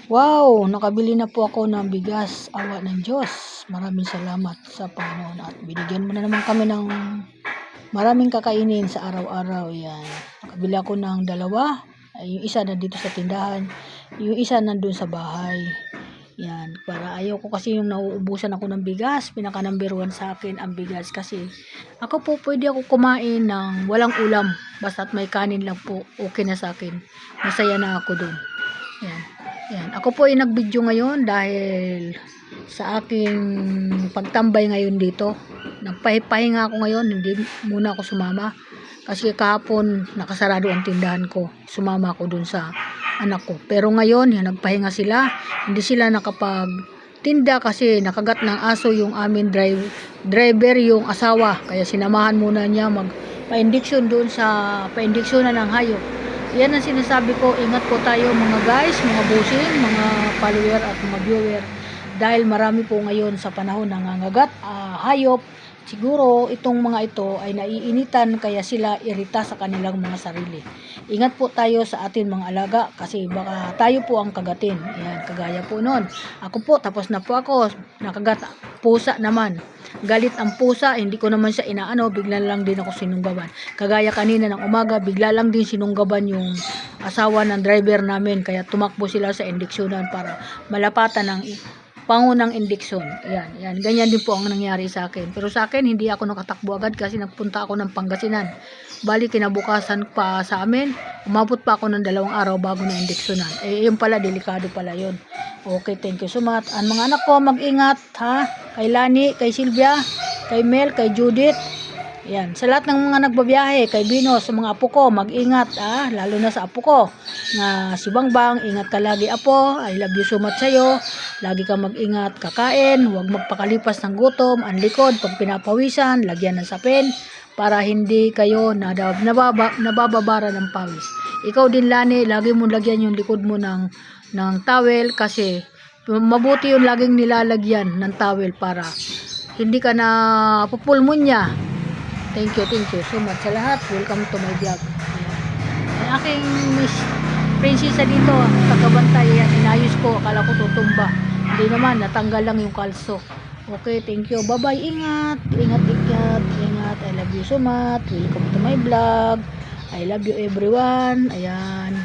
Wow, nakabili na po ako ng bigas. Awa ng Diyos. Maraming salamat sa Panginoon at binigyan mo na naman kami ng maraming kakainin sa araw-araw. Yan. Nakabili ako ng dalawa. Ay, yung isa nandito sa tindahan. Yung isa nandun sa bahay. Yan. Para ayaw ko kasi yung nauubusan ako ng bigas. Pinaka number 1 sa akin ang bigas. Kasi ako po pwede ako kumain ng walang ulam. Basta't may kanin lang po. Okay na sa akin. Masaya na ako dun. Yan. Yan. Ako po ay nag-video ngayon dahil sa aking pagtambay ngayon dito. Nagpahinga ako ngayon, hindi muna ako sumama. Kasi kahapon nakasarado ang tindahan ko. Sumama ako dun sa anak ko. Pero ngayon, yan, nagpahinga sila. Hindi sila nakapagtinda kasi nakagat ng aso yung amin driver yung asawa. Kaya sinamahan muna niya magpa-injection doon sa pa-injeksyonan ng hayop. Yan ang sinasabi ko, ingat po tayo mga guys, mga busing, mga follower at mga viewer. Dahil marami po ngayon sa panahon nangangagat, hayop. Siguro itong mga ito ay naiinitan kaya sila irita sa kanilang mga sarili. Ingat po tayo sa atin mga alaga kasi baka tayo po ang kagatin. Yan, kagaya po noon. Ako po, tapos na po ako, nakagat pusa naman. Galit ang pusa, hindi ko naman siya inaano, bigla lang din ako sinunggaban. Kagaya kanina ng umaga, bigla lang din sinunggaban yung asawa ng driver namin. Kaya tumakbo sila sa indeksyonan para malapatan ng pangunang indeksyon. Yan. Ganyan din po ang nangyari sa akin. Pero sa akin, hindi ako nakatakbo agad kasi nagpunta ako ng Pangasinan. Bali, kinabukasan pa sa amin, umabot pa ako ng 2 araw bago na indeksyonan. Yun pala, delikado pala yun. Okay, thank you so much. Ang mga anak ko, mag-ingat, ha? Kay Lani, kay Sylvia, kay Mel, kay Judith. Yan. Sa lahat ng mga nagbabiyahe, kay Bino, sa mga apo ko, mag-ingat, ha? Lalo na sa apo ko. Na si Bangbang, ingat ka lagi, apo. I love you so much sa'yo. Lagi ka mag-ingat, kakain. Huwag magpakalipas ng gutom. Ang likod, pag pinapawisan, lagyan ng sapin para hindi kayo nabababara ng pawis. Ikaw din, Lani, lagi mo lagyan yung likod mo ng towel kasi mabuti yung laging nilalagyan ng towel para hindi ka na pupulmonya. Thank you so much sa lahat. Welcome to my vlog. Ang aking Miss Prinsesa dito, tagabantay yan, inayos ko, akala ko tutumba. Hindi naman, natanggal lang yung kalso. Okay, thank you. Bye-bye, ingat. I love you so much. Welcome to my vlog. I love you everyone. Ayan.